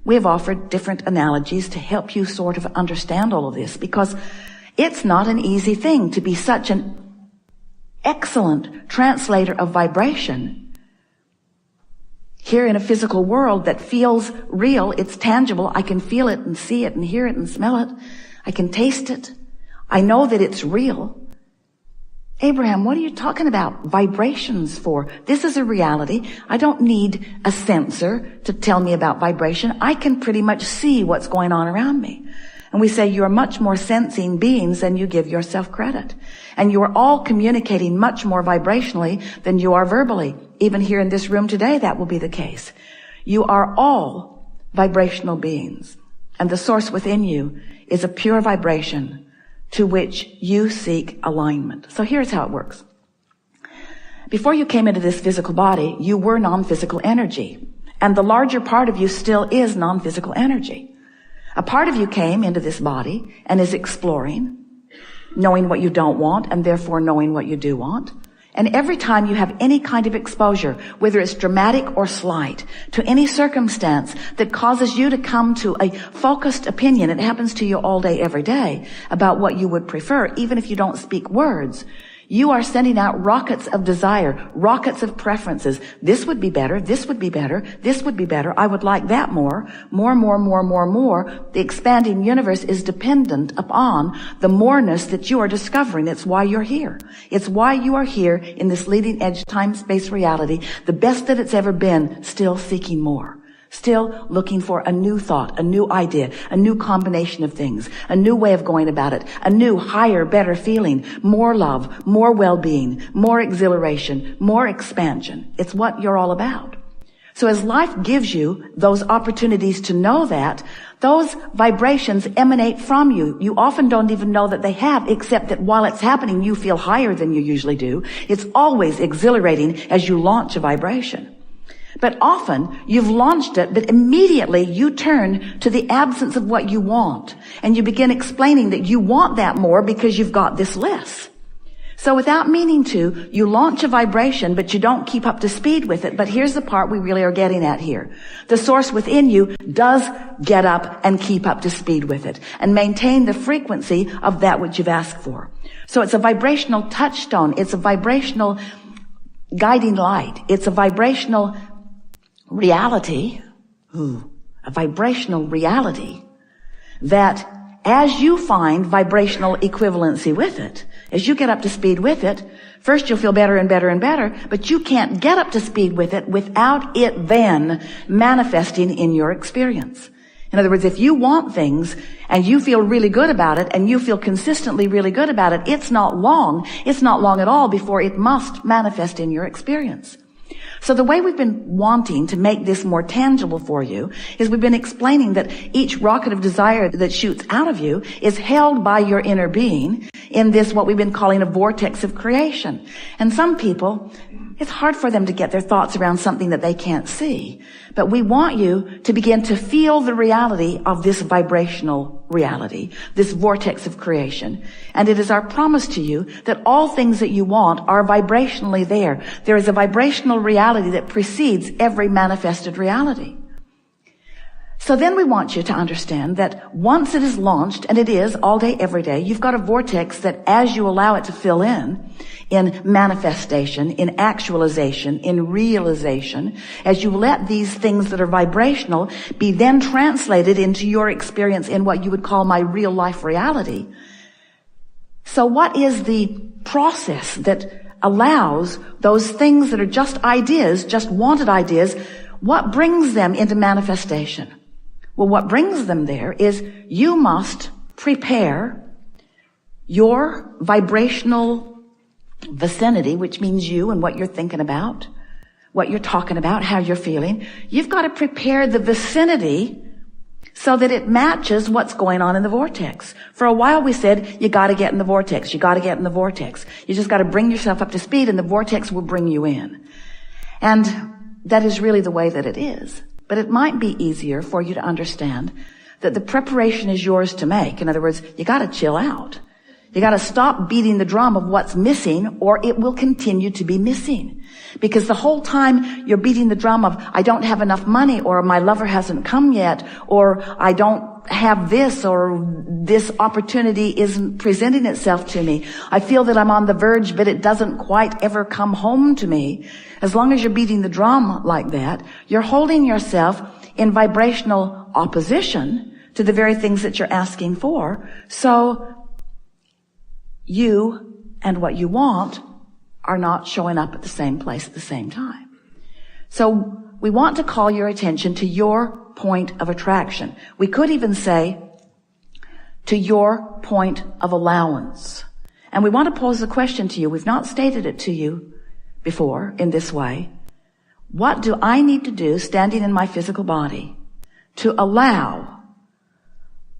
We have offered different analogies to help you sort of understand all of this, because it's not an easy thing to be such an excellent translator of vibration here in a physical world that feels real. It's tangible. I can feel it and see it and hear it and smell it. I can taste it. I know that it's real. Abraham, what are you talking about vibrations for? This is a reality. I don't need a sensor to tell me about vibration. I can pretty much see what's going on around me. And we say you are much more sensing beings than you give yourself credit. And you are all communicating much more vibrationally than you are verbally. Even here in this room today, that will be the case. You are all vibrational beings. And the source within you is a pure vibration to which you seek alignment. So here's how it works. Before you came into this physical body, you were non-physical energy. And the larger part of you still is non-physical energy. A part of you came into this body and is exploring, knowing what you don't want and therefore knowing what you do want. And every time you have any kind of exposure, whether it's dramatic or slight, to any circumstance that causes you to come to a focused opinion, it happens to you all day, every day, about what you would prefer, even if you don't speak words, you are sending out rockets of desire, rockets of preferences. This would be better. This would be better. This would be better. I would like that more. More. The expanding universe is dependent upon the moreness that you are discovering. It's why you're here. It's why you are here in this leading edge time-space reality, the best that it's ever been, still seeking more. Still looking for a new thought, a new idea, a new combination of things, a new way of going about it, a new, higher, better feeling, more love, more well-being, more exhilaration, more expansion. It's what you're all about. So as life gives you those opportunities to know that, those vibrations emanate from you. You often don't even know that they have, except that while it's happening, you feel higher than you usually do. It's always exhilarating as you launch a vibration. But often you've launched it, but immediately you turn to the absence of what you want. And you begin explaining that you want that more because you've got this less. So without meaning to, you launch a vibration, but you don't keep up to speed with it. But here's the part we really are getting at here. The source within you does get up and keep up to speed with it and maintain the frequency of that which you've asked for. So it's a vibrational touchstone. It's a vibrational guiding light. It's a vibrational reality, a vibrational reality that as you find vibrational equivalency with it, as you get up to speed with it, first you'll feel better and better and better, but you can't get up to speed with it without it then manifesting in your experience. In other words, if you want things and you feel really good about it and you feel consistently really good about it, it's not long at all before it must manifest in your experience. So the way we've been wanting to make this more tangible for you is we've been explaining that each rocket of desire that shoots out of you is held by your inner being in this, what we've been calling a vortex of creation. And some people, it's hard for them to get their thoughts around something that they can't see. But we want you to begin to feel the reality of this vibrational reality, this vortex of creation. And it is our promise to you that all things that you want are vibrationally there. There is a vibrational reality that precedes every manifested reality. So then we want you to understand that once it is launched, and it is all day, every day, you've got a vortex that as you allow it to fill in manifestation, in actualization, in realization, as you let these things that are vibrational be then translated into your experience in what you would call my real life reality. So what is the process that allows those things that are just ideas, just wanted ideas, what brings them into manifestation? Well, what brings them there is you must prepare your vibrational vicinity, which means you and what you're thinking about, what you're talking about, how you're feeling. You've got to prepare the vicinity so that it matches what's going on in the vortex. For a while we said, you got to get in the vortex. You got to get in the vortex. You just got to bring yourself up to speed and the vortex will bring you in. And that is really the way that it is. But it might be easier for you to understand that the preparation is yours to make. In other words, you got to chill out. You got to stop beating the drum of what's missing, or it will continue to be missing. Because the whole time you're beating the drum of, I don't have enough money, or my lover hasn't come yet, or I don't have this, or this opportunity isn't presenting itself to me. I feel that I'm on the verge, but it doesn't quite ever come home to me. As long as you're beating the drum like that, you're holding yourself in vibrational opposition to the very things that you're asking for. So you and what you want are not showing up at the same place at the same time. So we want to call your attention to your point of attraction. We could even say to your point of allowance. And we want to pose the question to you. We've not stated it to you before in this way. What do I need to do standing in my physical body to allow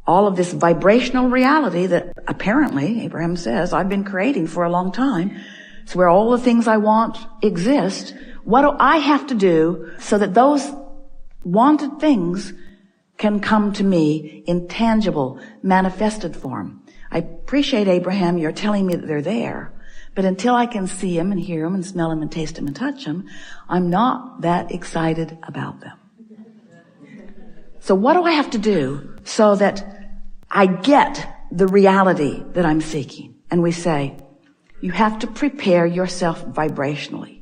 all of this vibrational reality that apparently, Abraham says, I've been creating for a long time? It's where all the things I want exist. What do I have to do so that those wanted things can come to me in tangible, manifested form? I appreciate, Abraham, you're telling me that they're there. But until I can see them and hear them and smell them and taste them and touch them, I'm not that excited about them. So what do I have to do so that I get the reality that I'm seeking? And we say, you have to prepare yourself vibrationally.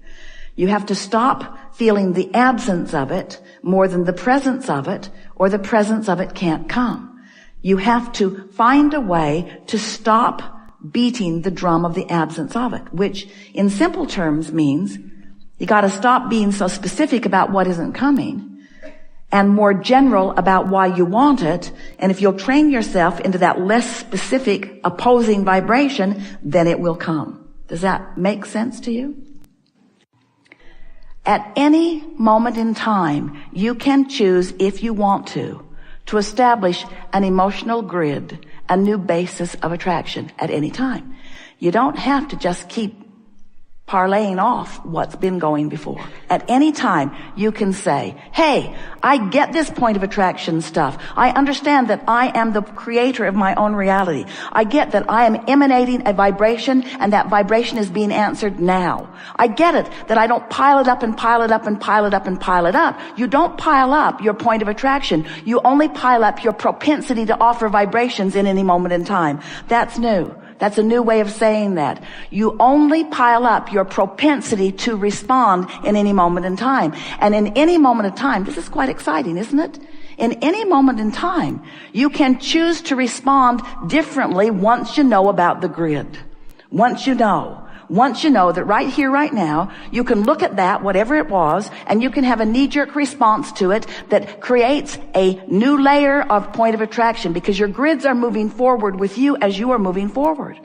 You have to stop feeling the absence of it more than the presence of it, or the presence of it can't come. You have to find a way to stop beating the drum of the absence of it, which in simple terms means you got to stop being so specific about what isn't coming and more general about why you want it. And if you'll train yourself into that less specific opposing vibration, then it will come. Does that make sense to you? At any moment in time, you can choose, if you want to establish an emotional grid, a new basis of attraction at any time. You don't have to just keep parlaying off what's been going before. At any time, you can say, hey, I get this point of attraction stuff. I understand that I am the creator of my own reality. I get that I am emanating a vibration, and that vibration is being answered now. I get it that I don't pile it up and pile it up and pile it up and pile it up. You don't pile up your point of attraction. You only pile up your propensity to offer vibrations in any moment in time. That's new. That's a new way of saying that. You only pile up your propensity to respond in any moment in time. And in any moment of time, this is quite exciting, isn't it? In any moment in time, you can choose to respond differently once you know about the grid. Once you know that right here, right now, you can look at that, whatever it was, and you can have a knee-jerk response to it that creates a new layer of point of attraction, because your grids are moving forward with you as you are moving forward.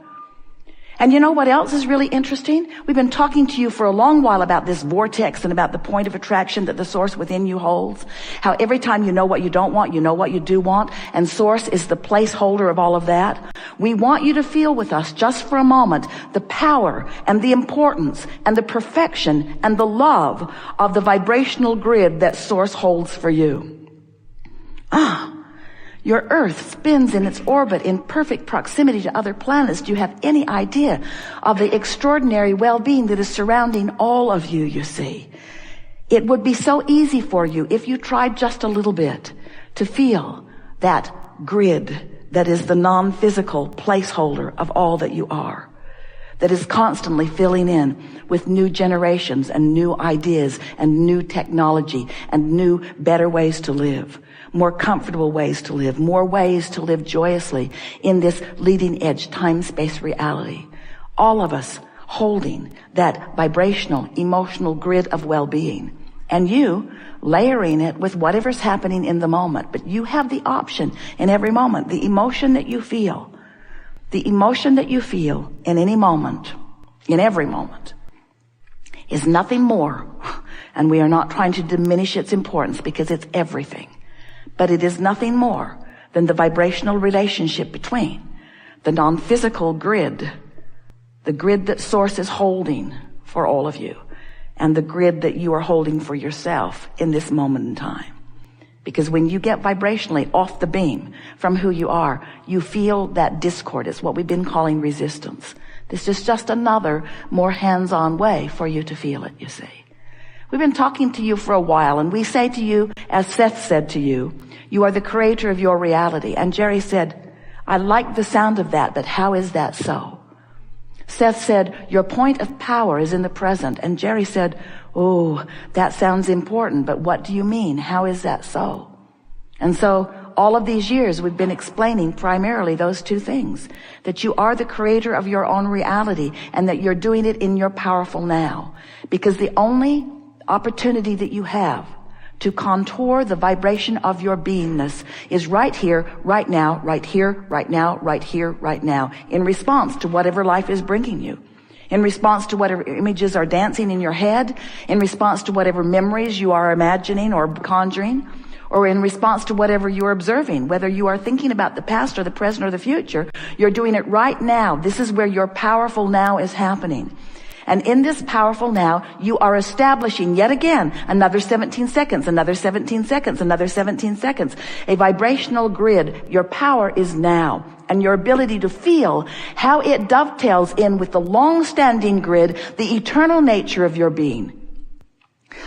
And you know what else is really interesting? We've been talking to you for a long while about this vortex and about the point of attraction that the source within you holds. How every time you know what you don't want, you know what you do want, and source is the placeholder of all of that. We want you to feel with us just for a moment the power and the importance and the perfection and the love of the vibrational grid that source holds for you. Your Earth spins in its orbit in perfect proximity to other planets. Do you have any idea of the extraordinary well-being that is surrounding all of you, you see? It would be so easy for you if you tried just a little bit to feel that grid that is the non-physical placeholder of all that you are, that is constantly filling in with new generations and new ideas and new technology and new, better ways to live. More comfortable ways to live, more ways to live joyously in this leading edge time-space reality. All of us holding that vibrational, emotional grid of well-being. And you layering it with whatever's happening in the moment. But you have the option in every moment. The emotion that you feel in any moment, in every moment, is nothing more. And we are not trying to diminish its importance, because it's everything. But it is nothing more than the vibrational relationship between the non-physical grid, the grid that source is holding for all of you, and the grid that you are holding for yourself in this moment in time. Because when you get vibrationally off the beam from who you are, you feel that discord. It's what we've been calling resistance. This is just another more hands-on way for you to feel it, you see. We've been talking to you for a while, and we say to you, as Seth said to you, you are the creator of your reality. And Jerry said, I like the sound of that, but how is that so? Seth said, your point of power is in the present. And Jerry said, oh, that sounds important, but what do you mean? How is that so? And so all of these years we've been explaining primarily those two things, that you are the creator of your own reality and that you're doing it in your powerful now. Because the only opportunity that you have to contour the vibration of your beingness is right here, right now, right here, right now, right here, right now, in response to whatever life is bringing you. In response to whatever images are dancing in your head, in response to whatever memories you are imagining or conjuring, or in response to whatever you're observing, whether you are thinking about the past or the present or the future, you're doing it right now. This is where your powerful now is happening. And in this powerful now, you are establishing yet again another 17 seconds, another 17 seconds, another 17 seconds, a vibrational grid. Your power is now. And your ability to feel how it dovetails in with the long-standing grid, the eternal nature of your being.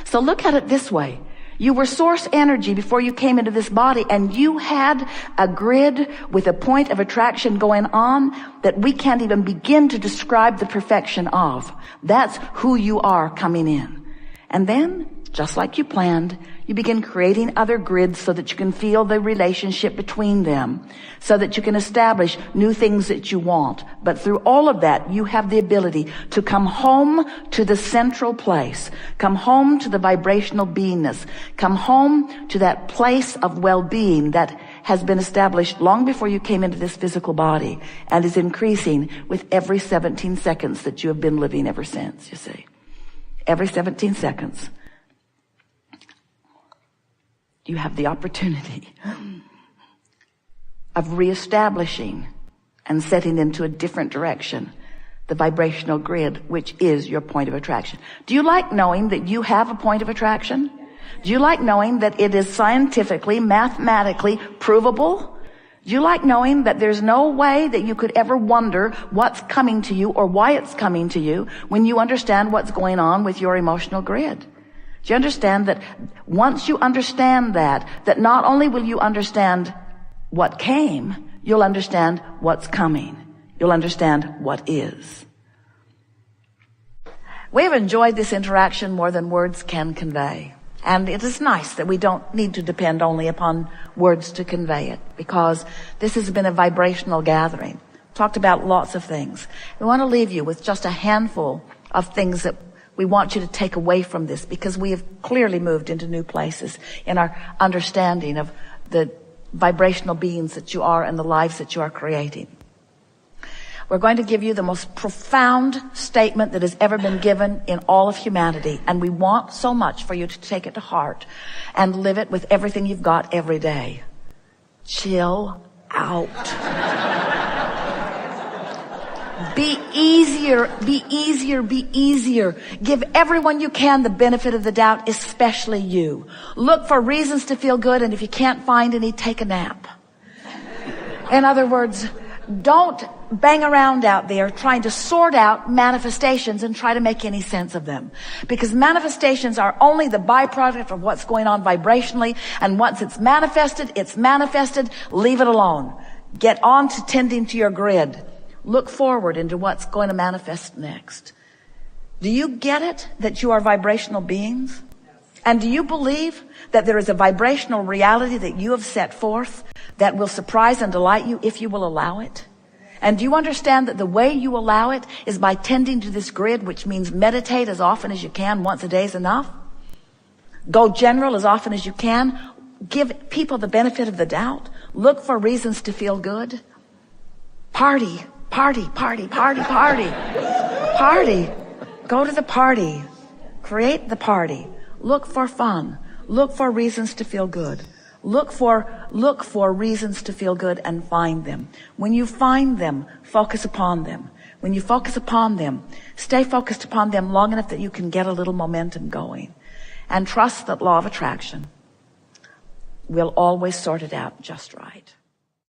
So look at it this way. You were source energy before you came into this body, and you had a grid with a point of attraction going on that we can't even begin to describe the perfection of. That's who you are coming in. And then, just like you planned, you begin creating other grids so that you can feel the relationship between them, so that you can establish new things that you want. But through all of that, you have the ability to come home to the central place, come home to the vibrational beingness, come home to that place of well-being that has been established long before you came into this physical body and is increasing with every 17 seconds that you have been living ever since, you see. Every 17 seconds. You have the opportunity of reestablishing and setting into a different direction the vibrational grid, which is your point of attraction. Do you like knowing that you have a point of attraction? Do you like knowing that it is scientifically, mathematically provable? Do you like knowing that there's no way that you could ever wonder what's coming to you or why it's coming to you when you understand what's going on with your emotional grid? Do you understand that once you understand that not only will you understand what came, you'll understand what's coming. You'll understand what is. We have enjoyed this interaction more than words can convey. And it is nice that we don't need to depend only upon words to convey it, because this has been a vibrational gathering. Talked about lots of things. We want to leave you with just a handful of things that we want you to take away from this, because we have clearly moved into new places in our understanding of the vibrational beings that you are and the lives that you are creating. We're going to give you the most profound statement that has ever been given in all of humanity, and we want so much for you to take it to heart and live it with everything you've got every day. Chill out. Be easier, be easier, be easier. Give everyone you can the benefit of the doubt, especially you. Look for reasons to feel good, and if you can't find any, take a nap. In other words, don't bang around out there trying to sort out manifestations and try to make any sense of them. Because manifestations are only the byproduct of what's going on vibrationally, and once it's manifested, leave it alone. Get on to tending to your grid. Look forward into what's going to manifest next. Do you get it that you are vibrational beings? And do you believe that there is a vibrational reality that you have set forth that will surprise and delight you if you will allow it? And do you understand that the way you allow it is by tending to this grid, which means meditate as often as you can. Once a day is enough. Go general as often as you can. Give people the benefit of the doubt. Look for reasons to feel good. Party. Party, party, party, party. Party. Go to the party. Create the party. Look for fun. Look for reasons to feel good. Look for reasons to feel good and find them. When you find them, focus upon them. When you focus upon them, stay focused upon them long enough that you can get a little momentum going. And trust that law of attraction. we'll always sort it out just right.